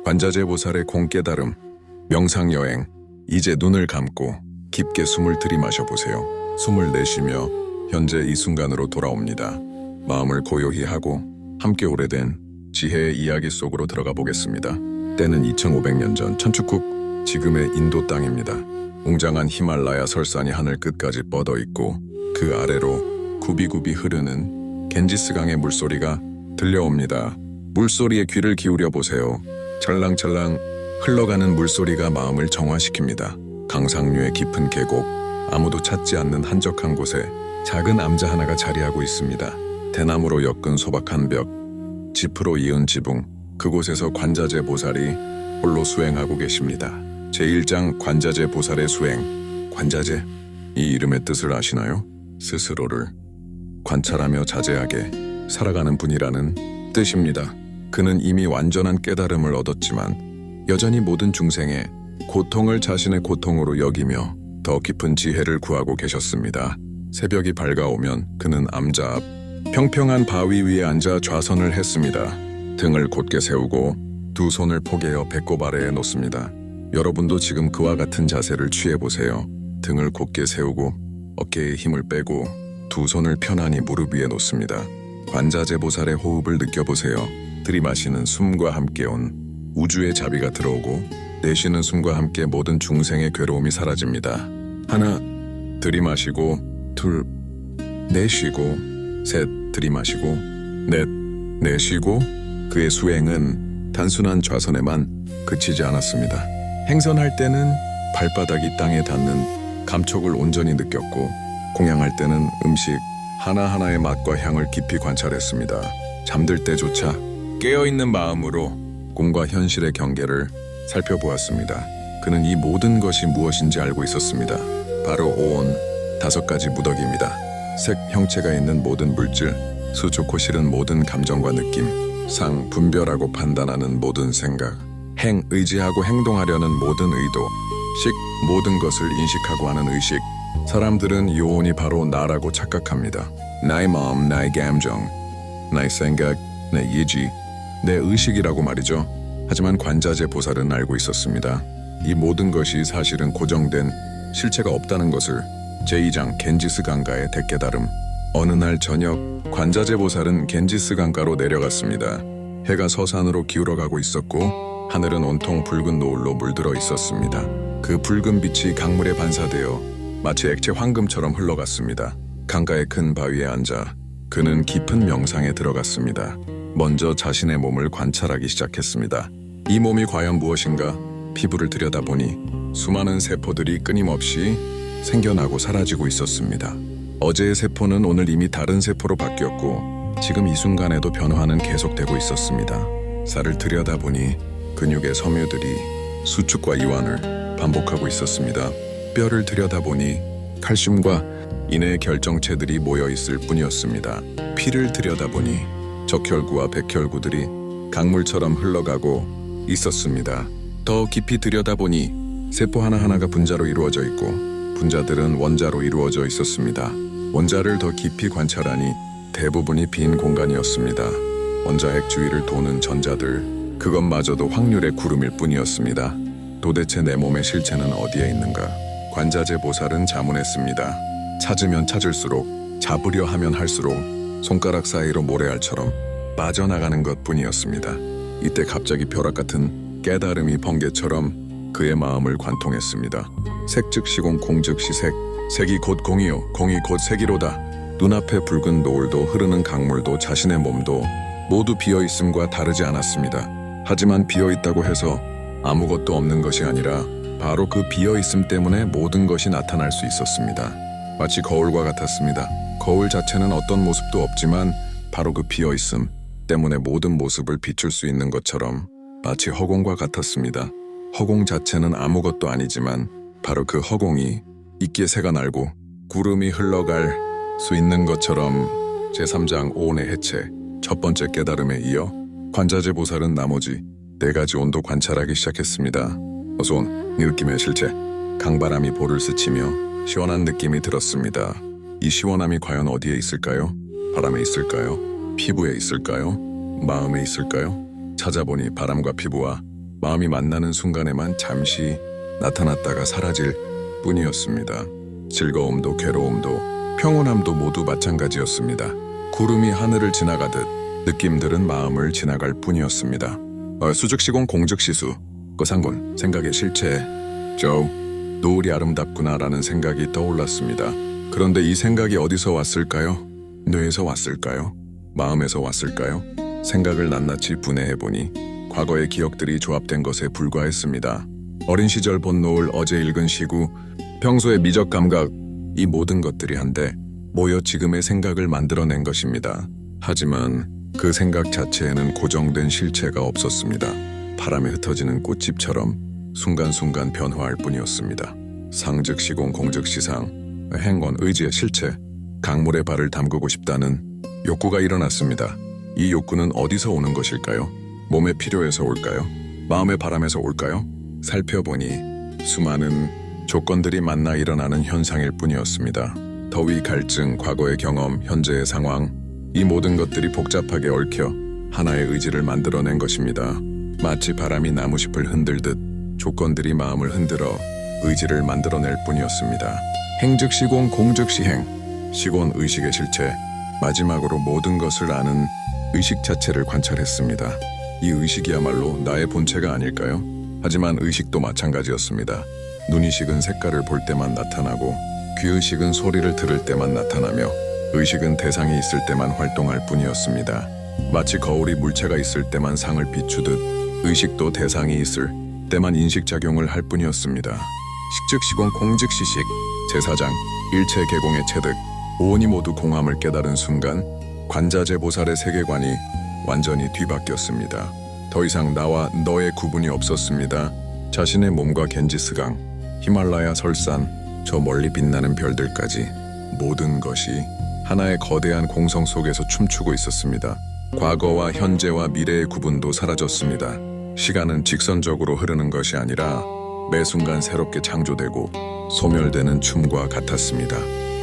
관자재 보살의 공깨달음, 명상여행. 이제 눈을 감고 깊게 숨을 들이마셔 보세요. 숨을 내쉬며 현재 이 순간으로 돌아옵니다. 마음을 고요히 하고 함께 오래된 지혜의 이야기 속으로 들어가 보겠습니다. 때는 2500년 전 천축국, 지금의 인도 땅입니다. 웅장한 히말라야 설산이 하늘 끝까지 뻗어 있고 그 아래로 굽이굽이 흐르는 겐지스강의 물소리가 들려옵니다. 물소리에 귀를 기울여 보세요. 찰랑찰랑 흘러가는 물소리가 마음을 정화시킵니다. 강상류의 깊은 계곡, 아무도 찾지 않는 한적한 곳에 작은 암자 하나가 자리하고 있습니다. 대나무로 엮은 소박한 벽, 짚으로 이은 지붕, 그곳에서 관자재 보살이 홀로 수행하고 계십니다. 제1장 관자재 보살의 수행. 관자재, 이 이름의 뜻을 아시나요? 스스로를 관찰하며 자제하게 살아가는 분이라는 뜻입니다. 그는 이미 완전한 깨달음을 얻었지만 여전히 모든 중생의 고통을 자신의 고통으로 여기며 더 깊은 지혜를 구하고 계셨습니다. 새벽이 밝아오면 그는 암자 앞 평평한 바위 위에 앉아 좌선을 했습니다. 등을 곧게 세우고 두 손을 포개어 배꼽 아래에 놓습니다. 여러분도 지금 그와 같은 자세를 취해보세요. 등을 곧게 세우고 어깨에 힘을 빼고 두 손을 편안히 무릎 위에 놓습니다. 관자재 보살의 호흡을 느껴보세요. 들이마시는 숨과 함께 온 우주의 자비가 들어오고 내쉬는 숨과 함께 모든 중생의 괴로움이 사라집니다. 하나, 들이마시고 둘, 내쉬고 셋, 들이마시고 넷, 내쉬고. 그의 수행은 단순한 좌선에만 그치지 않았습니다. 행선할 때는 발바닥이 땅에 닿는 감촉을 온전히 느꼈고 공양할 때는 음식 하나하나의 맛과 향을 깊이 관찰했습니다. 잠들 때조차 깨어있는 마음으로 꿈과 현실의 경계를 살펴보았습니다. 그는 이 모든 것이 무엇인지 알고 있었습니다. 바로 온 5가지 무더기입니다. 색, 형체가 있는 모든 물질, 수, 좋고 싫은 모든 감정과 느낌, 상, 분별하고 판단하는 모든 생각, 행, 의지하고 행동하려는 모든 의도, 식, 모든 것을 인식하고 하는 의식. 사람들은 요온이 바로 나라고 착각합니다. 나의 마음, 나의 감정, 나의 생각, 내 의지, 내 의식이라고 말이죠. 하지만 관자재 보살은 알고 있었습니다. 이 모든 것이 사실은 고정된 실체가 없다는 것을. 제2장 겐지스 강가의 대깨달음. 어느 날 저녁, 관자재 보살은 겐지스 강가로 내려갔습니다. 해가 서산으로 기울어가고 있었고 하늘은 온통 붉은 노을로 물들어 있었습니다. 그 붉은 빛이 강물에 반사되어 마치 액체 황금처럼 흘러갔습니다. 강가의 큰 바위에 앉아 그는 깊은 명상에 들어갔습니다. 먼저 자신의 몸을 관찰하기 시작했습니다. 이 몸이 과연 무엇인가? 피부를 들여다보니 수많은 세포들이 끊임없이 생겨나고 사라지고 있었습니다. 어제의 세포는 오늘 이미 다른 세포로 바뀌었고 지금 이 순간에도 변화는 계속되고 있었습니다. 살을 들여다보니 근육의 섬유들이 수축과 이완을 반복하고 있었습니다. 뼈를 들여다보니 칼슘과 인의 결정체들이 모여 있을 뿐이었습니다. 피를 들여다보니 적혈구와 백혈구들이 강물처럼 흘러가고 있었습니다. 더 깊이 들여다보니 세포 하나하나가 분자로 이루어져 있고 분자들은 원자로 이루어져 있었습니다. 원자를 더 깊이 관찰하니 대부분이 빈 공간이었습니다. 원자핵 주위를 도는 전자들, 그것마저도 확률의 구름일 뿐이었습니다. 도대체 내 몸의 실체는 어디에 있는가? 관자재 보살은 자문했습니다. 찾으면 찾을수록, 잡으려 하면 할수록 손가락 사이로 모래알처럼 빠져나가는 것뿐이었습니다. 이때 갑자기 벼락 같은 깨달음이 번개처럼 그의 마음을 관통했습니다. 색 즉 시공, 공 즉 시색, 색이 곧 공이요, 공이 곧 색이로다. 눈앞에 붉은 노을도 흐르는 강물도 자신의 몸도 모두 비어있음과 다르지 않았습니다. 하지만 비어있다고 해서 아무것도 없는 것이 아니라 바로 그 비어있음 때문에 모든 것이 나타날 수 있었습니다. 마치 거울과 같았습니다. 거울 자체는 어떤 모습도 없지만 바로 그 비어있음 때문에 모든 모습을 비출 수 있는 것처럼 마치 허공과 같았습니다. 허공 자체는 아무것도 아니지만 바로 그 허공이 이끼에 새가 날고 구름이 흘러갈 수 있는 것처럼. 제3장 오온의 해체. 첫 번째 깨달음에 이어 관자재 보살은 나머지 4가지 온도 관찰하기 시작했습니다. 어손, 느낌의 실체. 강바람이 볼을 스치며 시원한 느낌이 들었습니다. 이 시원함이 과연 어디에 있을까요? 바람에 있을까요? 피부에 있을까요? 마음에 있을까요? 찾아보니 바람과 피부와 마음이 만나는 순간에만 잠시 나타났다가 사라질 뿐이었습니다. 즐거움도 괴로움도 평온함도 모두 마찬가지였습니다. 구름이 하늘을 지나가듯 느낌들은 마음을 지나갈 뿐이었습니다. 수즉시공 공즉시수 거상군 생각의 실체 노을이 아름답구나라는 생각이 떠올랐습니다. 그런데 이 생각이 어디서 왔을까요? 뇌에서 왔을까요? 마음에서 왔을까요? 생각을 낱낱이 분해해보니 과거의 기억들이 조합된 것에 불과했습니다. 어린 시절 본 노을, 어제 읽은 시구, 평소의 미적 감각, 이 모든 것들이 한데 모여 지금의 생각을 만들어낸 것입니다. 하지만 그 생각 자체에는 고정된 실체가 없었습니다. 바람에 흩어지는 꽃잎처럼 순간순간 변화할 뿐이었습니다. 상즉시공 공즉시상, 행원, 의지의 실체, 강물에 발을 담그고 싶다는 욕구가 일어났습니다. 이 욕구는 어디서 오는 것일까요? 몸의 필요에서 올까요? 마음의 바람에서 올까요? 살펴보니 수많은 조건들이 만나 일어나는 현상일 뿐이었습니다. 더위, 갈증, 과거의 경험, 현재의 상황, 이 모든 것들이 복잡하게 얽혀 하나의 의지를 만들어낸 것입니다. 마치 바람이 나무잎을 흔들듯 조건들이 마음을 흔들어 의지를 만들어낼 뿐이었습니다. 행즉시공 공즉시행, 시곤 의식의 실체, 마지막으로 모든 것을 아는 의식 자체를 관찰했습니다. 이 의식이야말로 나의 본체가 아닐까요? 하지만 의식도 마찬가지였습니다. 눈의식은 색깔을 볼 때만 나타나고 귀의식은 소리를 들을 때만 나타나며 의식은 대상이 있을 때만 활동할 뿐이었습니다. 마치 거울이 물체가 있을 때만 상을 비추듯 의식도 대상이 있을 때만 인식작용을 할 뿐이었습니다. 식즉시공 공즉시식, 제4장 일체 개공의 체득, 오온이 모두 공함을 깨달은 순간 관자재 보살의 세계관이 완전히 뒤바뀌었습니다. 더 이상 나와 너의 구분이 없었습니다. 자신의 몸과 겐지스강, 히말라야 설산, 저 멀리 빛나는 별들까지 모든 것이 하나의 거대한 공성 속에서 춤추고 있었습니다. 과거와 현재와 미래의 구분도 사라졌습니다. 시간은 직선적으로 흐르는 것이 아니라 매 순간 새롭게 창조되고 소멸되는 춤과 같았습니다.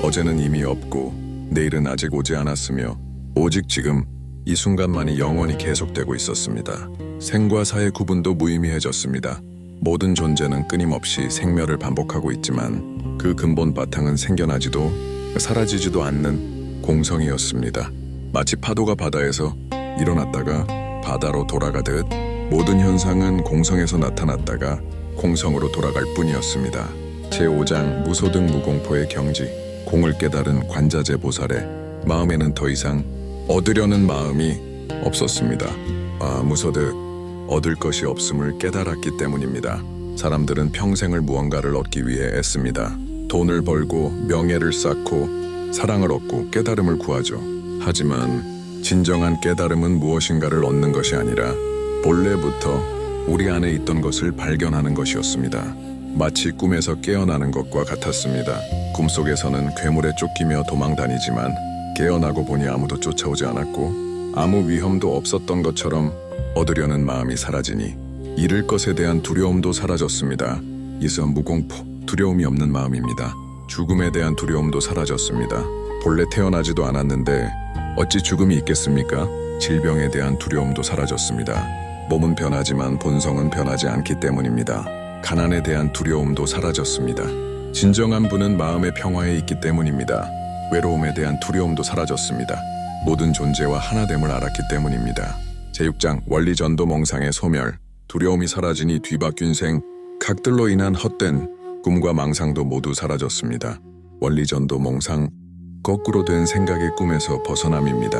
어제는 이미 없고 내일은 아직 오지 않았으며 오직 지금 이 순간만이 영원히 계속되고 있었습니다. 생과 사의 구분도 무의미해졌습니다. 모든 존재는 끊임없이 생멸을 반복하고 있지만 그 근본 바탕은 생겨나지도 사라지지도 않는 공성이었습니다. 마치 파도가 바다에서 일어났다가 바다로 돌아가듯 모든 현상은 공성에서 나타났다가 공성으로 돌아갈 뿐이었습니다. 제5장 무소득 무공포의 경지, 공을 깨달은 관자재 보살의 마음에는 더 이상 얻으려는 마음이 없었습니다. 무소득, 얻을 것이 없음을 깨달았기 때문입니다. 사람들은 평생을 무언가를 얻기 위해 애씁니다. 돈을 벌고 명예를 쌓고 사랑을 얻고 깨달음을 구하죠. 하지만 진정한 깨달음은 무엇인가를 얻는 것이 아니라 본래부터 우리 안에 있던 것을 발견하는 것이었습니다. 마치 꿈에서 깨어나는 것과 같았습니다. 꿈속에서는 괴물에 쫓기며 도망다니지만 깨어나고 보니 아무도 쫓아오지 않았고 아무 위험도 없었던 것처럼 얻으려는 마음이 사라지니 잃을 것에 대한 두려움도 사라졌습니다. 이서 무공포, 두려움이 없는 마음입니다. 죽음에 대한 두려움도 사라졌습니다. 본래 태어나지도 않았는데 어찌 죽음이 있겠습니까? 질병에 대한 두려움도 사라졌습니다. 몸은 변하지만 본성은 변하지 않기 때문입니다. 가난에 대한 두려움도 사라졌습니다. 진정한 분은 마음의 평화에 있기 때문입니다. 외로움에 대한 두려움도 사라졌습니다. 모든 존재와 하나됨을 알았기 때문입니다. 제6장 원리전도 몽상의 소멸, 두려움이 사라지니 뒤바뀐 생, 각들로 인한 헛된 꿈과 망상도 모두 사라졌습니다. 원리전도 몽상, 거꾸로 된 생각의 꿈에서 벗어남입니다.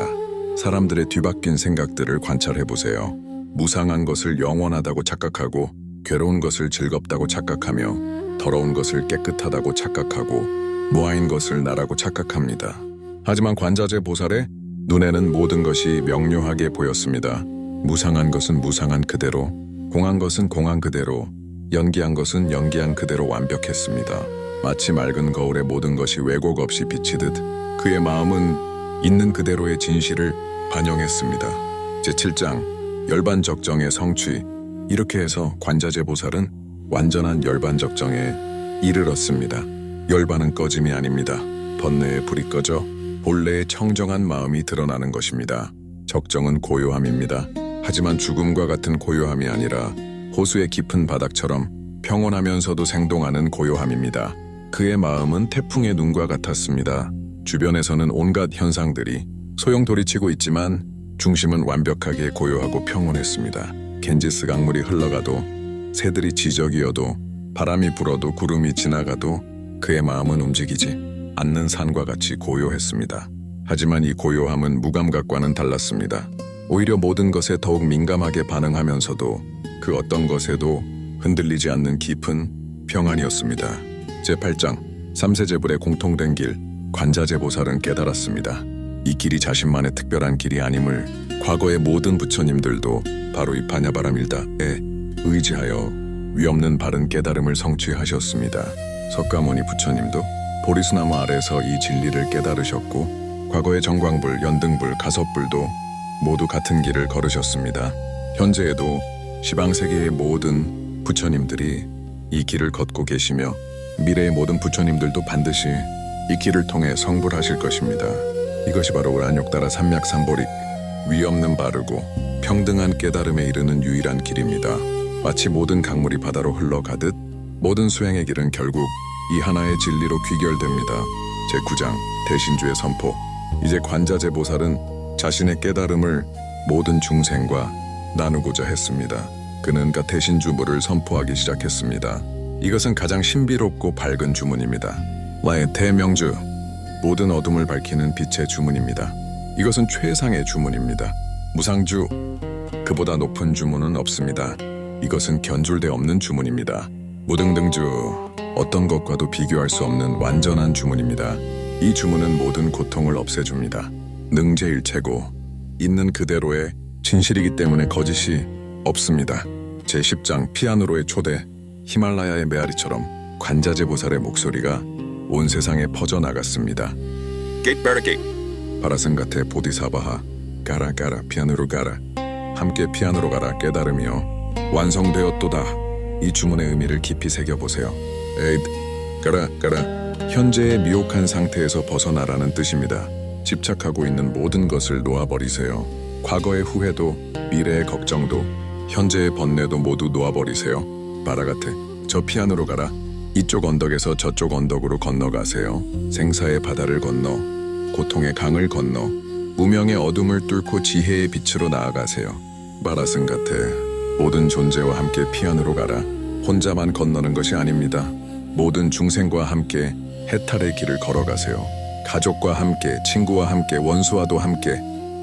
사람들의 뒤바뀐 생각들을 관찰해보세요. 무상한 것을 영원하다고 착각하고 괴로운 것을 즐겁다고 착각하며 더러운 것을 깨끗하다고 착각하고 무아인 것을 나라고 착각합니다. 하지만 관자재 보살의 눈에는 모든 것이 명료하게 보였습니다. 무상한 것은 무상한 그대로, 공한 것은 공한 그대로, 연기한 것은 연기한 그대로 완벽했습니다. 마치 맑은 거울에 모든 것이 왜곡 없이 비치듯 그의 마음은 있는 그대로의 진실을 반영했습니다. 제7장 열반적정의 성취, 이렇게 해서 관자재 보살은 완전한 열반적정에 이르렀습니다. 열반은 꺼짐이 아닙니다. 번뇌의 불이 꺼져 본래의 청정한 마음이 드러나는 것입니다. 적정은 고요함입니다. 하지만 죽음과 같은 고요함이 아니라 호수의 깊은 바닥처럼 평온하면서도 생동하는 고요함입니다. 그의 마음은 태풍의 눈과 같았습니다. 주변에서는 온갖 현상들이 소용돌이치고 있지만 중심은 완벽하게 고요하고 평온했습니다. 겐지스 강물이 흘러가도 새들이 지저귀어도 바람이 불어도 구름이 지나가도 그의 마음은 움직이지 않는 산과 같이 고요했습니다. 하지만 이 고요함은 무감각과는 달랐습니다. 오히려 모든 것에 더욱 민감하게 반응하면서도 그 어떤 것에도 흔들리지 않는 깊은 평안이었습니다. 제8장 3세 제불의 공통된 길. 관자재보살은 깨달았습니다. 이 길이 자신만의 특별한 길이 아님을 과거의 모든 부처님들도 바로 이 바냐바라밀다에 의지하여 위없는 바른 깨달음을 성취하셨습니다. 석가모니 부처님도 보리수나무 아래서 이 진리를 깨달으셨고 과거의 정광불, 연등불, 가섭불도 모두 같은 길을 걸으셨습니다. 현재에도 시방세계의 모든 부처님들이 이 길을 걷고 계시며 미래의 모든 부처님들도 반드시 이 길을 통해 성불하실 것입니다. 이것이 바로 을안욕따라 삼맥삼보리, 위없는 바르고 평등한 깨달음에 이르는 유일한 길입니다. 마치 모든 강물이 바다로 흘러가듯 모든 수행의 길은 결국 이 하나의 진리로 귀결됩니다. 제9장 대신주의 선포. 이제 관자재보살은 자신의 깨달음을 모든 중생과 나누고자 했습니다. 그는 그 대신주문을 선포하기 시작했습니다. 이것은 가장 신비롭고 밝은 주문입니다. 나의 대명주, 모든 어둠을 밝히는 빛의 주문입니다. 이것은 최상의 주문입니다. 무상주, 그보다 높은 주문은 없습니다. 이것은 견줄데 없는 주문입니다. 무등등주, 어떤 것과도 비교할 수 없는 완전한 주문입니다. 이 주문은 모든 고통을 없애줍니다. 능제일체고 있는 그대로의 진실이기 때문에 거짓이 없습니다. 제10장 피아노로의 초대. 히말라야의 메아리처럼 관자재보살의 목소리가 온 세상에 퍼져나갔습니다. 바라승가테 보디사바하 가라 가라 피아노로 가라. 함께 피아노로 가라 깨달음이여 완성되었도다. 이 주문의 의미를 깊이 새겨보세요. 에이드 가라 가라. 현재의 미혹한 상태에서 벗어나라는 뜻입니다. 집착하고 있는 모든 것을 놓아버리세요. 과거의 후회도 미래의 걱정도 현재의 번뇌도 모두 놓아버리세요. 바라가테 저 피아노로 가라. 이쪽 언덕에서 저쪽 언덕으로 건너가세요. 생사의 바다를 건너 고통의 강을 건너 무명의 어둠을 뚫고 지혜의 빛으로 나아가세요. 바라승가테 모든 존재와 함께 피아노로 가라. 혼자만 건너는 것이 아닙니다. 모든 중생과 함께 해탈의 길을 걸어가세요. 가족과 함께, 친구와 함께, 원수와도 함께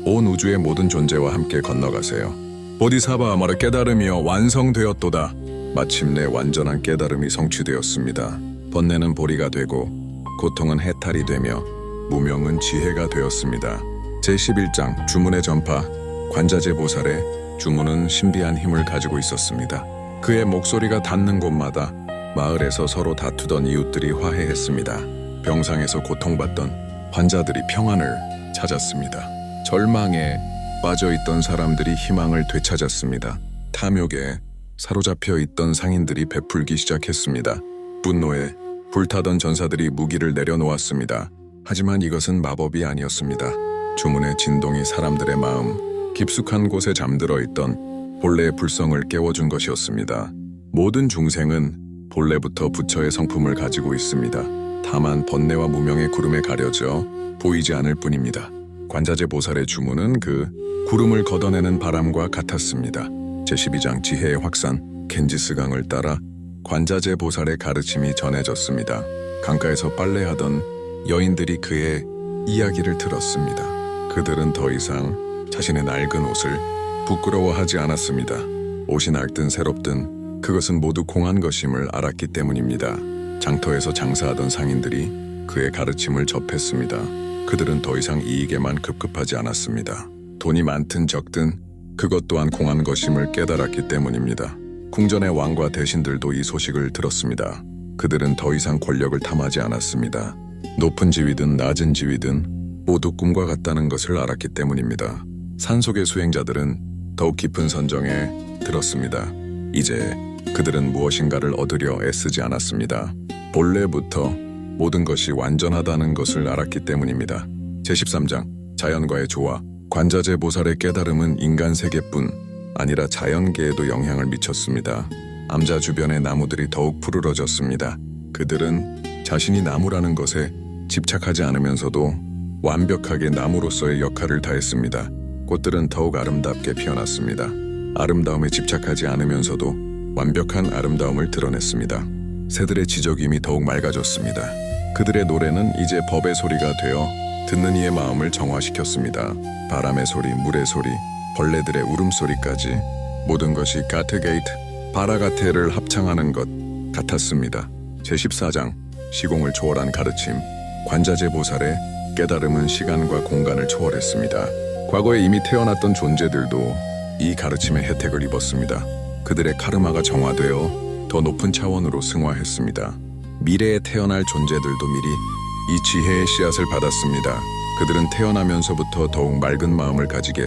온 우주의 모든 존재와 함께 건너가세요. 보디사바 아마르 깨달음이여 완성되었도다. 마침내 완전한 깨달음이 성취되었습니다. 번뇌는 보리가 되고 고통은 해탈이 되며 무명은 지혜가 되었습니다. 제11장 주문의 전파. 관자재보살의 주문은 신비한 힘을 가지고 있었습니다. 그의 목소리가 닿는 곳마다 마을에서 서로 다투던 이웃들이 화해했습니다. 병상에서 고통받던 환자들이 평안을 찾았습니다. 절망에 빠져있던 사람들이 희망을 되찾았습니다. 탐욕에 사로잡혀 있던 상인들이 베풀기 시작했습니다. 분노에 불타던 전사들이 무기를 내려놓았습니다. 하지만 이것은 마법이 아니었습니다. 주문의 진동이 사람들의 마음 깊숙한 곳에 잠들어 있던 본래의 불성을 깨워준 것이었습니다. 모든 중생은 본래부터 부처의 성품을 가지고 있습니다. 다만 번뇌와 무명의 구름에 가려져 보이지 않을 뿐입니다. 관자재보살의 주문은 그 구름을 걷어내는 바람과 같았습니다. 제12장 지혜의 확산. 겐지스 강을 따라 관자재보살의 가르침이 전해졌습니다. 강가에서 빨래하던 여인들이 그의 이야기를 들었습니다. 그들은 더 이상 자신의 낡은 옷을 부끄러워하지 않았습니다. 옷이 낡든 새롭든 그것은 모두 공한 것임을 알았기 때문입니다. 장터에서 장사하던 상인들이 그의 가르침을 접했습니다. 그들은 더 이상 이익에만 급급하지 않았습니다. 돈이 많든 적든 그것 또한 공한 것임을 깨달았기 때문입니다. 궁전의 왕과 대신들도 이 소식을 들었습니다. 그들은 더 이상 권력을 탐하지 않았습니다. 높은 지위든 낮은 지위든 모두 꿈과 같다는 것을 알았기 때문입니다. 산속의 수행자들은 더욱 깊은 선정에 들었습니다. 이제 그들은 무엇인가를 얻으려 애쓰지 않았습니다. 본래부터 모든 것이 완전하다는 것을 알았기 때문입니다. 제13장 자연과의 조화. 관자재보살의 깨달음은 인간 세계뿐 아니라 자연계에도 영향을 미쳤습니다. 암자 주변의 나무들이 더욱 푸르러졌습니다. 그들은 자신이 나무라는 것에 집착하지 않으면서도 완벽하게 나무로서의 역할을 다했습니다. 꽃들은 더욱 아름답게 피어났습니다. 아름다움에 집착하지 않으면서도 완벽한 아름다움을 드러냈습니다. 새들의 지저귀임이 더욱 맑아졌습니다. 그들의 노래는 이제 법의 소리가 되어 듣는 이의 마음을 정화시켰습니다. 바람의 소리, 물의 소리, 벌레들의 울음소리까지 모든 것이 가테게이트, 바라가테를 합창하는 것 같았습니다. 제14장 시공을 초월한 가르침. 관자재 보살의 깨달음은 시간과 공간을 초월했습니다. 과거에 이미 태어났던 존재들도 이 가르침의 혜택을 입었습니다. 그들의 카르마가 정화되어 더 높은 차원으로 승화했습니다. 미래에 태어날 존재들도 미리 이 지혜의 씨앗을 받았습니다. 그들은 태어나면서부터 더욱 맑은 마음을 가지게